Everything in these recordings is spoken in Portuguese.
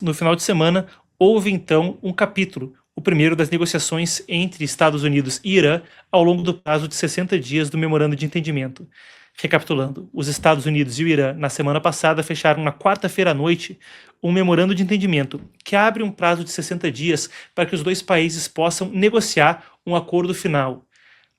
No final de semana, houve então um capítulo, o primeiro das negociações entre Estados Unidos e Irã ao longo do prazo de 60 dias do Memorando de Entendimento. Recapitulando, os Estados Unidos e o Irã, na semana passada, fecharam na quarta-feira à noite um memorando de entendimento que abre um prazo de 60 dias para que os dois países possam negociar um acordo final.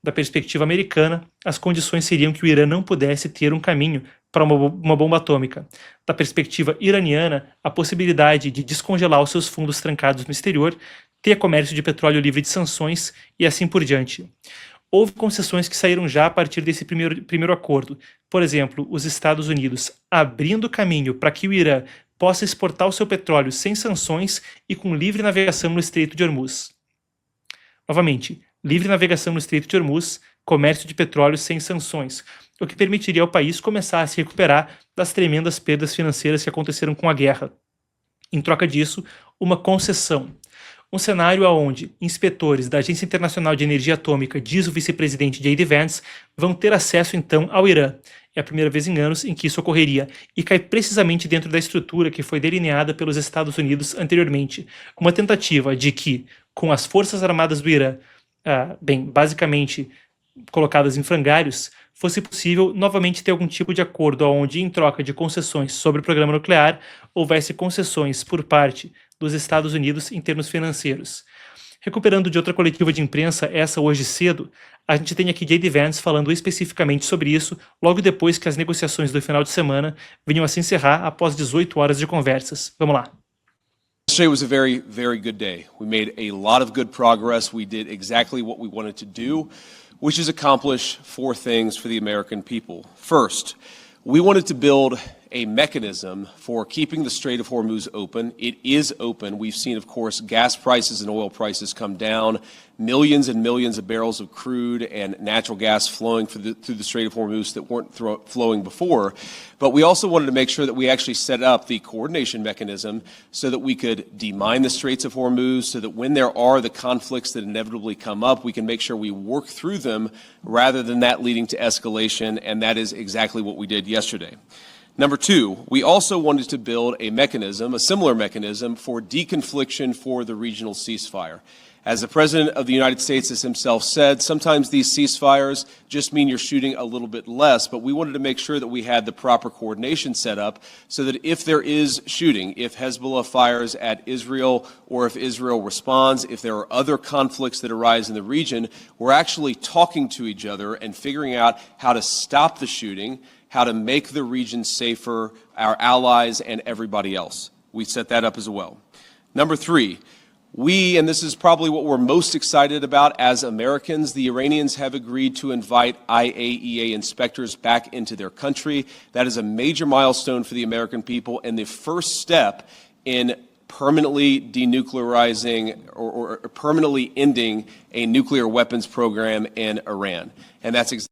Da perspectiva americana, as condições seriam que o Irã não pudesse ter um caminho para uma bomba atômica. Da perspectiva iraniana, a possibilidade de descongelar os seus fundos trancados no exterior, ter comércio de petróleo livre de sanções e assim por diante. Houve concessões que saíram já a partir desse primeiro acordo. Por exemplo, os Estados Unidos abrindo caminho para que o Irã possa exportar o seu petróleo sem sanções e com livre navegação no Estreito de Hormuz. Novamente, livre navegação no Estreito de Hormuz, comércio de petróleo sem sanções, o que permitiria ao país começar a se recuperar das tremendas perdas financeiras que aconteceram com a guerra. Em troca disso, uma concessão. Um cenário onde inspetores da Agência Internacional de Energia Atômica, diz o vice-presidente J.D. Vance, vão ter acesso então ao Irã. É a primeira vez em anos em que isso ocorreria, e cai precisamente dentro da estrutura que foi delineada pelos Estados Unidos anteriormente. Uma tentativa de que, com as Forças Armadas do Irã, basicamente colocadas em frangalhos, fosse possível novamente ter algum tipo de acordo onde, em troca de concessões sobre o programa nuclear, houvesse concessões por parte dos Estados Unidos em termos financeiros. Recuperando de outra coletiva de imprensa, essa hoje cedo, a gente tem aqui J.D. Vance falando especificamente sobre isso, logo depois que as negociações do final de semana vinham a se encerrar após 18 horas de conversas. Vamos lá. Yesterday was a very, very good day. We made a lot of good progress. We did exactly what we wanted to do, which is accomplish four things for the American people. First, we wanted to build a mechanism for keeping the Strait of Hormuz open. It is open. We've seen, of course, gas prices and oil prices come down, millions and millions of barrels of crude and natural gas flowing through the Strait of Hormuz that weren't flowing before. But we also wanted to make sure that we actually set up the coordination mechanism so that we could demine the Straits of Hormuz, so that when there are the conflicts that inevitably come up, we can make sure we work through them rather than that leading to escalation, and that is exactly what we did yesterday. Number two, we also wanted to build a mechanism, a similar mechanism, for deconfliction for the regional ceasefire. As the President of the United States has himself said, sometimes these ceasefires just mean you're shooting a little bit less, but we wanted to make sure that we had the proper coordination set up so that if there is shooting, if Hezbollah fires at Israel or if Israel responds, if there are other conflicts that arise in the region, we're actually talking to each other and figuring out how to stop the shooting, how to make the region safer, our allies and everybody else. We set that up as well. Number three, and this is probably what we're most excited about as Americans, the Iranians have agreed to invite IAEA inspectors back into their country. That is a major milestone for the American people and the first step in permanently denuclearizing or permanently ending a nuclear weapons program in Iran. And that's exactly.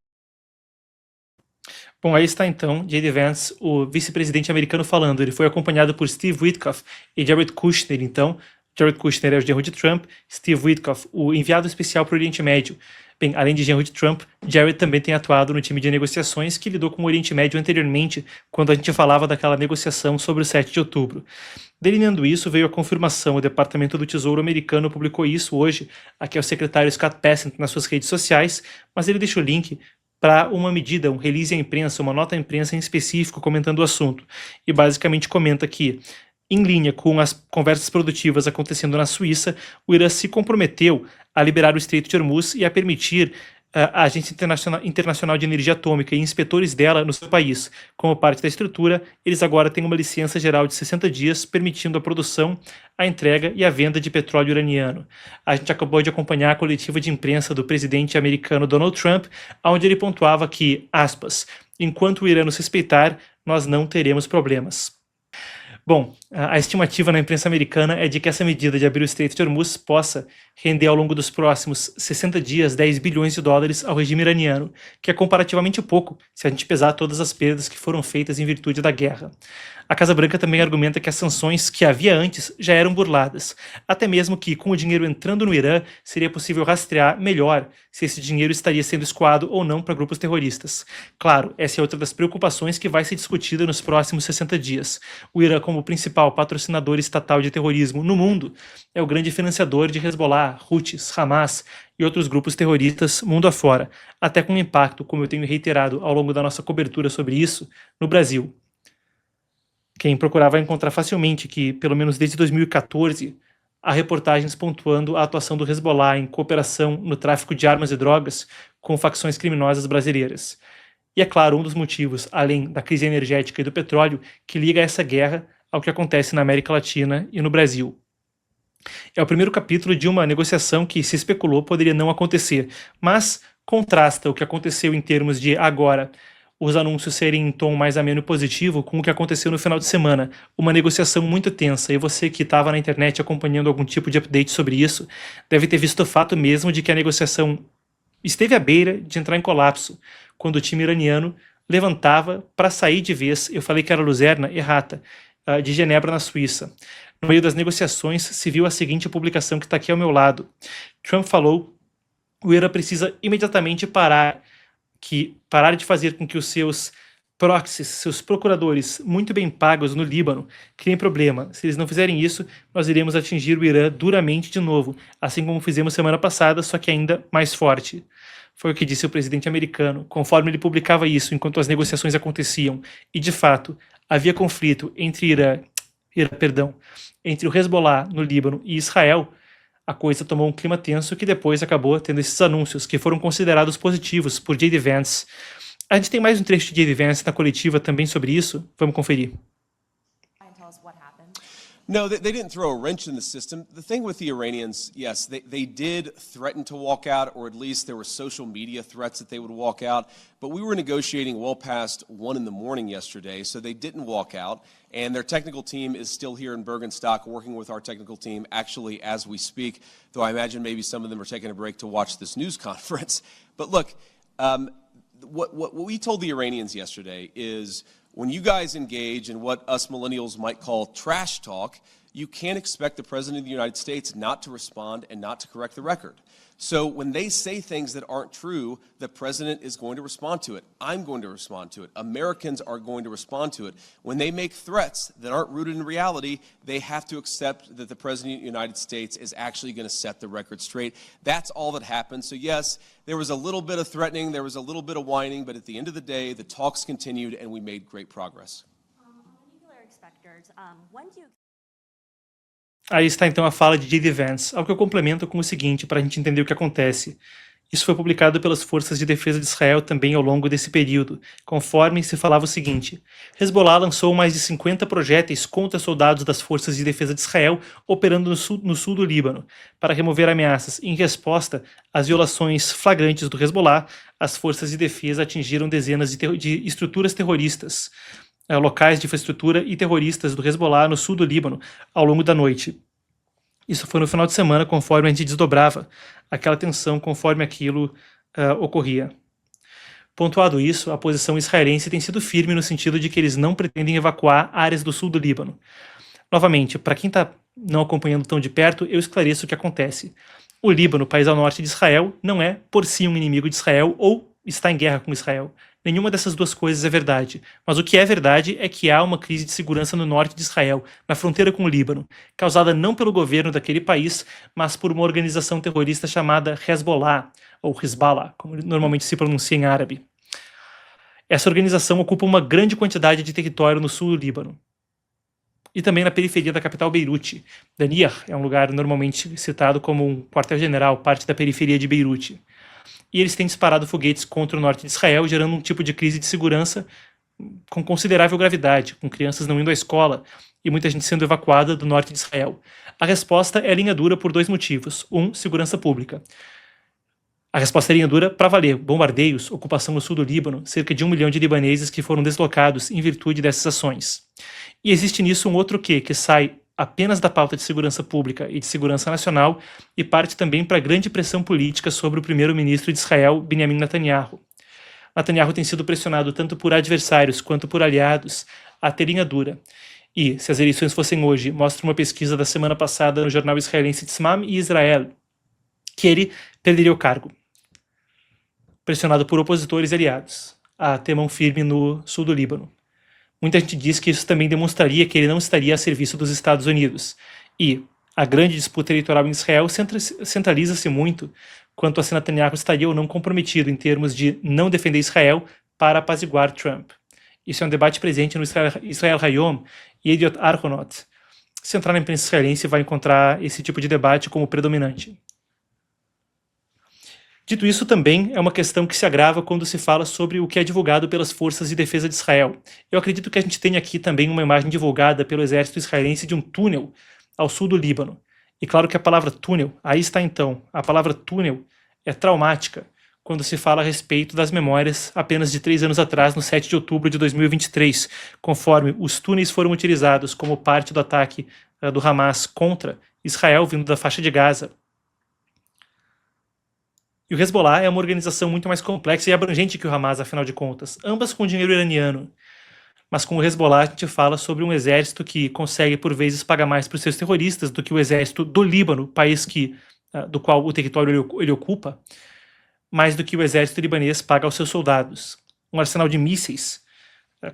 Bom, aí está então J.D. Vance, o vice-presidente americano falando. Ele foi acompanhado por Steve Witkoff e Jared Kushner, então. Jared Kushner é o genro de Trump, Steve Witkoff, o enviado especial para o Oriente Médio. Bem, além de genro de Trump, Jared também tem atuado no time de negociações que lidou com o Oriente Médio anteriormente, quando a gente falava daquela negociação sobre o 7 de outubro. Delineando isso, veio a confirmação, o Departamento do Tesouro americano publicou isso hoje, aqui é o secretário Scott Bessent nas suas redes sociais, mas ele deixa o link para uma medida, um release à imprensa, uma nota à imprensa em específico comentando o assunto. E basicamente comenta que, em linha com as conversas produtivas acontecendo na Suíça, o Irã se comprometeu a liberar o Estreito de Hormuz e a permitir a Agência Internacional de Energia Atômica e inspetores dela no seu país. Como parte da estrutura, eles agora têm uma licença geral de 60 dias, permitindo a produção, a entrega e a venda de petróleo iraniano. A gente acabou de acompanhar a coletiva de imprensa do presidente americano Donald Trump, onde ele pontuava que, aspas, enquanto o Irã nos respeitar, nós não teremos problemas. Bom, a estimativa na imprensa americana é de que essa medida de abrir o Estreito de Hormuz possa render ao longo dos próximos 60 dias 10 bilhões de dólares ao regime iraniano, que é comparativamente pouco se a gente pesar todas as perdas que foram feitas em virtude da guerra. A Casa Branca também argumenta que as sanções que havia antes já eram burladas, até mesmo que, com o dinheiro entrando no Irã, seria possível rastrear melhor se esse dinheiro estaria sendo escoado ou não para grupos terroristas. Claro, essa é outra das preocupações que vai ser discutida nos próximos 60 dias. O Irã, como como o principal patrocinador estatal de terrorismo no mundo, é o grande financiador de Hezbollah, Houthis, Hamas e outros grupos terroristas mundo afora, até com impacto, como eu tenho reiterado ao longo da nossa cobertura sobre isso, no Brasil. Quem procurar vai encontrar facilmente que, pelo menos desde 2014, há reportagens pontuando a atuação do Hezbollah em cooperação no tráfico de armas e drogas com facções criminosas brasileiras. E é claro, um dos motivos, além da crise energética e do petróleo, que liga essa guerra ao que acontece na América Latina e no Brasil. É o primeiro capítulo de uma negociação que se especulou poderia não acontecer, mas contrasta o que aconteceu em termos de agora os anúncios serem em tom mais ameno e positivo com o que aconteceu no final de semana, uma negociação muito tensa, e você que estava na internet acompanhando algum tipo de update sobre isso, deve ter visto o fato mesmo de que a negociação esteve à beira de entrar em colapso, quando o time iraniano levantava para sair de vez, eu falei que era Luzerna, errata, de Genebra, na Suíça. No meio das negociações, se viu a seguinte publicação que está aqui ao meu lado. Trump falou: o Irã precisa imediatamente parar de fazer com que os seus proxies, seus procuradores muito bem pagos no Líbano, criem problema. Se eles não fizerem isso, nós iremos atingir o Irã duramente de novo, assim como fizemos semana passada, só que ainda mais forte. Foi o que disse o presidente americano, conforme ele publicava isso enquanto as negociações aconteciam. E, de fato, havia conflito entre entre o Hezbollah no Líbano e Israel. A coisa tomou um clima tenso que depois acabou tendo esses anúncios, que foram considerados positivos por J.D. Vance. A gente tem mais um trecho de J.D. Vance na coletiva também sobre isso. Vamos conferir. No, they didn't throw a wrench in the system. The thing with the Iranians, yes, they did threaten to walk out, or at least there were social media threats that they would walk out. But we were negotiating well past 1 in the morning yesterday, so they didn't walk out. And their technical team is still here in Bergenstock working with our technical team actually as we speak, though I imagine maybe some of them are taking a break to watch this news conference. But look, what we told the Iranians yesterday is when you guys engage in what us millennials might call trash talk, you can't expect the President of the United States not to respond and not to correct the record. So when they say things that aren't true, the President is going to respond to it. I'm going to respond to it. Americans are going to respond to it. When they make threats that aren't rooted in reality, they have to accept that the President of the United States is actually going to set the record straight. That's all that happened. So yes, there was a little bit of threatening, there was a little bit of whining, but at the end of the day, the talks continued and we made great progress. Nuclear expectors, when do you... Aí está então a fala de J.D. Vance, ao que eu complemento com o seguinte, para a gente entender o que acontece. Isso foi publicado pelas Forças de Defesa de Israel também ao longo desse período, conforme se falava o seguinte: Hezbollah lançou mais de 50 projéteis contra soldados das Forças de Defesa de Israel operando no sul do Líbano, para remover ameaças. Em resposta às violações flagrantes do Hezbollah, as Forças de Defesa atingiram dezenas de estruturas terroristas, locais de infraestrutura e terroristas do Hezbollah no sul do Líbano ao longo da noite. Isso foi no final de semana, conforme a gente desdobrava aquela tensão, conforme aquilo ocorria. Pontuado isso, a posição israelense tem sido firme no sentido de que eles não pretendem evacuar áreas do sul do Líbano. Novamente, para quem está não acompanhando tão de perto, eu esclareço o que acontece. O Líbano, país ao norte de Israel, não é por si um inimigo de Israel ou está em guerra com Israel. Nenhuma dessas duas coisas é verdade. Mas o que é verdade é que há uma crise de segurança no norte de Israel, na fronteira com o Líbano, causada não pelo governo daquele país, mas por uma organização terrorista chamada Hezbollah, ou Hezbollah, como normalmente se pronuncia em árabe. Essa organização ocupa uma grande quantidade de território no sul do Líbano. E também na periferia da capital Beirute. Daniah é um lugar normalmente citado como um quartel-general, parte da periferia de Beirute. E eles têm disparado foguetes contra o norte de Israel, gerando um tipo de crise de segurança com considerável gravidade, com crianças não indo à escola e muita gente sendo evacuada do norte de Israel. A resposta é linha dura por dois motivos. Segurança pública. A resposta é linha dura para valer. Bombardeios, ocupação no sul do Líbano, cerca de 1 milhão de libaneses que foram deslocados em virtude dessas ações. E existe nisso um outro que sai apenas da pauta de segurança pública e de segurança nacional e parte também para a grande pressão política sobre o primeiro-ministro de Israel, Benjamin Netanyahu. Netanyahu tem sido pressionado tanto por adversários quanto por aliados a ter linha dura. E, se as eleições fossem hoje, mostra uma pesquisa da semana passada no jornal israelense Tzmam e Israel, que ele perderia o cargo, pressionado por opositores e aliados a ter mão firme no sul do Líbano. Muita gente diz que isso também demonstraria que ele não estaria a serviço dos Estados Unidos. E a grande disputa eleitoral em Israel centraliza-se muito quanto a se Netanyahu estaria ou não comprometido em termos de não defender Israel para apaziguar Trump. Isso é um debate presente no Israel Hayom e Ediot Ahronot. Se entrar na imprensa israelense, vai encontrar esse tipo de debate como predominante. Dito isso, também é uma questão que se agrava quando se fala sobre o que é divulgado pelas forças de defesa de Israel. Eu acredito que a gente tem aqui também uma imagem divulgada pelo exército israelense de um túnel ao sul do Líbano. E claro que a palavra túnel, aí está então, a palavra túnel é traumática quando se fala a respeito das memórias apenas de 3 anos atrás, no 7 de outubro de 2023, conforme os túneis foram utilizados como parte do ataque do Hamas contra Israel, vindo da faixa de Gaza. E o Hezbollah é uma organização muito mais complexa e abrangente que o Hamas, afinal de contas, ambas com dinheiro iraniano. Mas com o Hezbollah a gente fala sobre um exército que consegue por vezes pagar mais para os seus terroristas do que o exército do Líbano, país do qual o território ele ocupa, mais do que o exército libanês paga aos seus soldados. Um arsenal de mísseis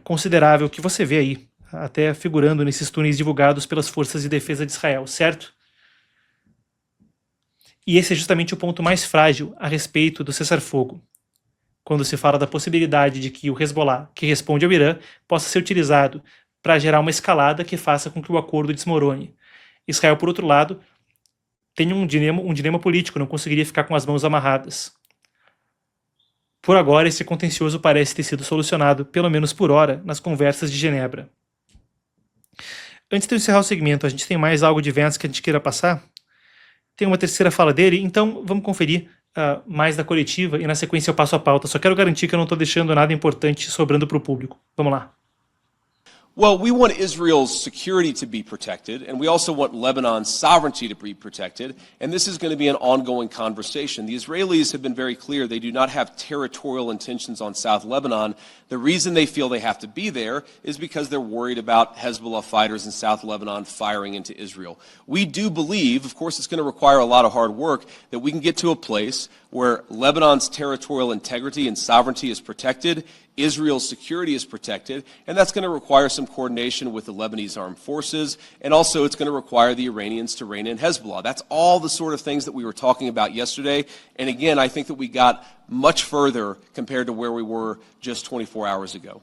considerável que você vê aí, até figurando nesses túneis divulgados pelas forças de defesa de Israel, certo? E esse é justamente o ponto mais frágil a respeito do cessar-fogo, quando se fala da possibilidade de que o Hezbollah, que responde ao Irã, possa ser utilizado para gerar uma escalada que faça com que o acordo desmorone. Israel, por outro lado, tem um dilema político, não conseguiria ficar com as mãos amarradas. Por agora, esse contencioso parece ter sido solucionado, pelo menos por hora, nas conversas de Genebra. Antes de eu encerrar o segmento, a gente tem mais algo de Vance que a gente queira passar? Tem uma terceira fala dele, então vamos conferir mais da coletiva e na sequência eu passo a pauta. Só quero garantir que eu não estou deixando nada importante sobrando para o público. Vamos lá. Well, we want Israel's security to be protected, and we also want Lebanon's sovereignty to be protected, and this is going to be an ongoing conversation. The Israelis have been very clear they do not have territorial intentions on South Lebanon. The reason they feel they have to be there is because they're worried about Hezbollah fighters in South Lebanon firing into Israel. We do believe, of course it's going to require a lot of hard work, that we can get to a place where Lebanon's territorial integrity and sovereignty is protected, Israel's security is protected, and that's going to require some coordination with the Lebanese armed forces, and also it's going to require the Iranians to rein in Hezbollah. That's all the sort of things that we were talking about yesterday, and again, I think that we got much further compared to where we were just 24 hours ago.